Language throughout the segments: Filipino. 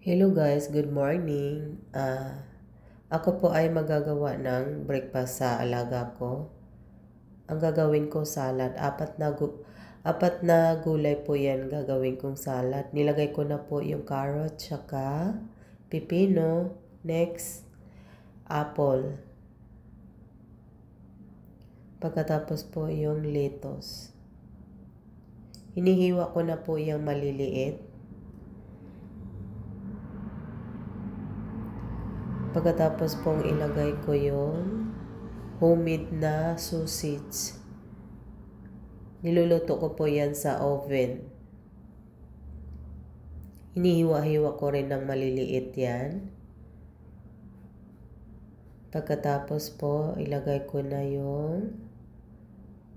Hello guys, good morning. Ako po ay magagawa ng breakfast sa alaga ko. Ang gagawin ko salad, apat na gulay po yan gagawin kong salad. Nilagay ko na po yung carrot, tsaka pipino, next, apple. Pagkatapos po yung lettuce. Hinihiwa ko na po yung maliliit. Pagkatapos pong ilagay ko yung homemade na sausage. Niluluto ko po yan sa oven. Hinihiwa-hiwa ko rin ng maliliit yan. Pagkatapos po, ilagay ko na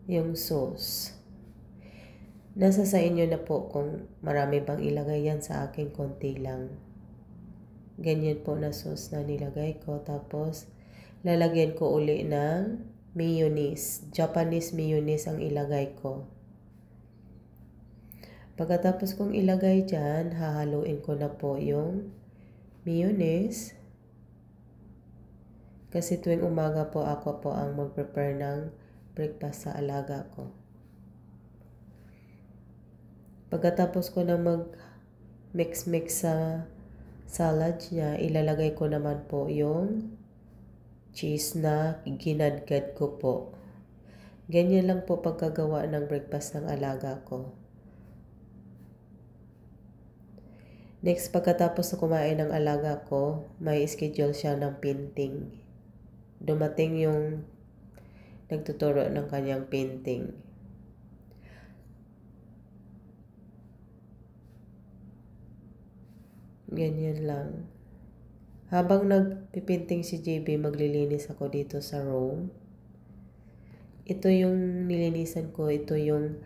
yung sauce. Nasa sa inyo na po kung marami bang ilagay yan, sa akin konti lang. Ganyan po na sauce na nilagay ko. Tapos, lalagyan ko uli ng mayonnaise. Japanese mayonnaise ang ilagay ko. Pagkatapos kong ilagay dyan, hahaluin ko na po yung mayonnaise. Kasi tuwing umaga po ako po ang mag-prepare ng breakfast sa alaga ko. Pagkatapos ko na mag-mix sa salad niya, ilalagay ko naman po yung cheese na ginadgad ko po. Ganyan lang po pagkagawa ng breakfast ng alaga ko. Next, pagkatapos na kumain ng alaga ko, may schedule siya ng painting. Dumating yung nagtuturo ng kanyang painting. Ganyan lang. Habang nagpipinting si JB, maglilinis ako dito sa room. Ito yung nilinisan ko. Ito yung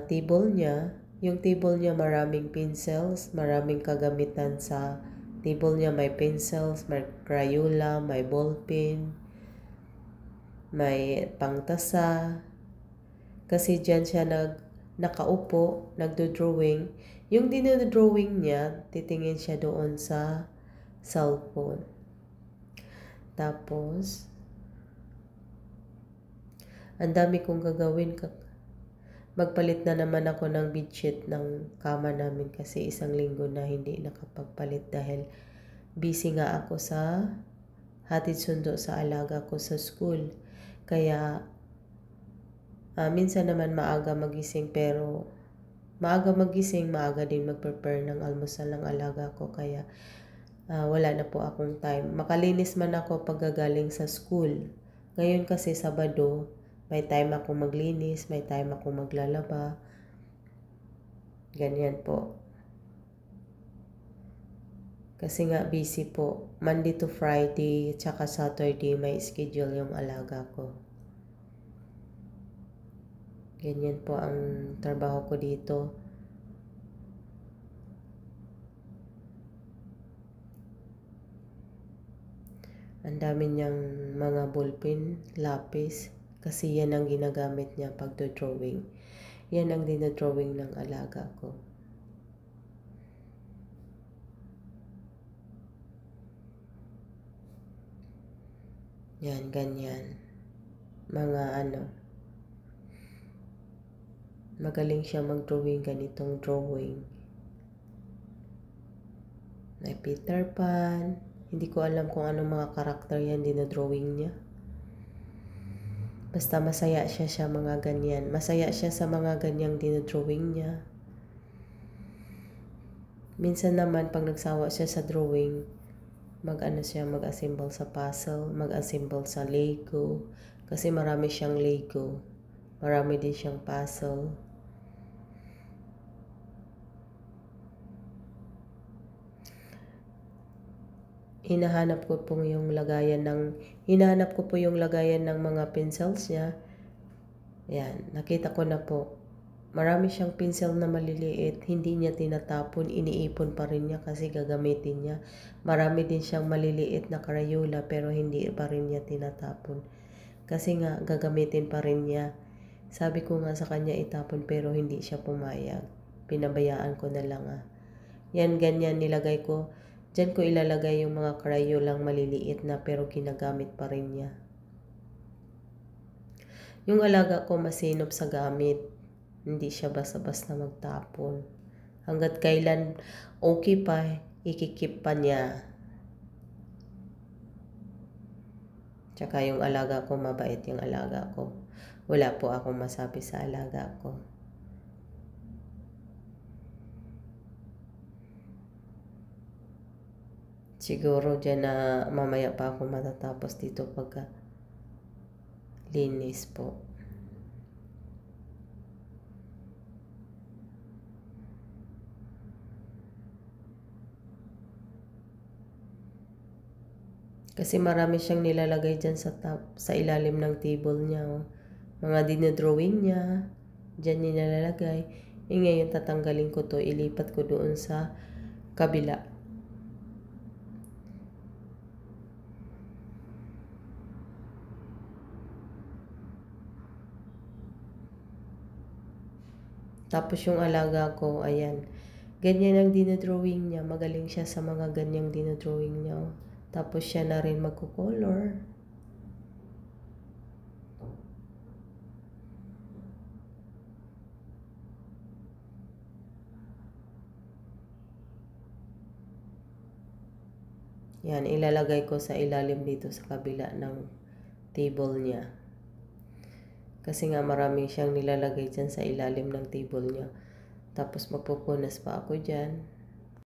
table niya. Yung table niya maraming pencils, maraming kagamitan sa table niya. May pencils, may Crayola, may ballpen, may pangtasa. Kasi dyan siya nakaupo, nagdo-drawing. Yung dinodrawing niya, titingin siya doon sa cellphone. Tapos, ang dami kong gagawin. Magpalit na naman ako ng bedsheet ng kama namin kasi isang linggo na hindi nakapagpalit dahil busy nga ako sa hatid sundo sa alaga ko sa school. Kaya, minsan naman maaga magising, pero maaga magising, maaga din mag-prepare ng almusal ng alaga ko. Kaya wala na po akong time. Makalinis man ako pagkagaling sa school. Ngayon kasi Sabado, may time ako maglinis, may time ako maglalaba. Ganyan po. Kasi nga busy po. Monday to Friday, tsaka Saturday, may schedule yung alaga ko. Ganyan po ang trabaho ko dito. Ang dami niyang mga ballpen, lapis, kasi yan ang ginagamit niya pag do-drawing. Yan ang dinodrawing ng alaga ko. Yan, ganyan. Magaling siya mag-drawing, ganitong drawing. May Peter Pan. Hindi ko alam kung anong mga karakter yan dinodrawing niya. Basta masaya siya mga ganyan. Masaya siya sa mga ganyang dinodrawing niya. Minsan naman pag nagsawa siya sa drawing, mag-assemble sa puzzle, mag-assemble sa Lego. Kasi marami siyang Lego. Marami din siyang puzzle. Hinahanap ko po yung lagayan ng mga pencils niya. Yan, nakita ko na po. Marami siyang pencil na maliliit, hindi niya tinatapon, iniipon pa rin niya kasi gagamitin niya. Marami din siyang maliliit na Crayola pero hindi pa rin niya tinatapon. Kasi nga gagamitin pa rin niya. Sabi ko nga sa kanya itapon pero hindi siya pumayag. Pinabayaan ko na lang Yan, ganyan nilagay ko. Diyan ko ilalagay yung mga Crayolang maliliit na pero ginagamit pa rin niya. Yung alaga ko masinop sa gamit. Hindi siya basta-basta magtapon. Hanggat kailan okay pa, ikikip pa niya. Tsaka yung alaga ko, mabait yung alaga ko. Wala po akong masabi sa alaga ko. Siguro dyan na mamaya pa ako matatapos dito pagka linis po. Kasi marami siyang nilalagay dyan sa ilalim ng table niya. Oh. Mga dinodrawing niya, dyan nilalagay. Ngayon tatanggalin ko to, ilipat ko doon sa kabila. Tapos yung alaga ko, ayan. Ganyan ang dinodrawing niya. Magaling siya sa mga ganyang dinodrawing niya. Tapos siya na rin magko-color. Yan, ilalagay ko sa ilalim dito sa kabila ng table niya. Kasi nga maraming siyang nilalagay dyan sa ilalim ng table niya. Tapos magpupunas pa ako dyan.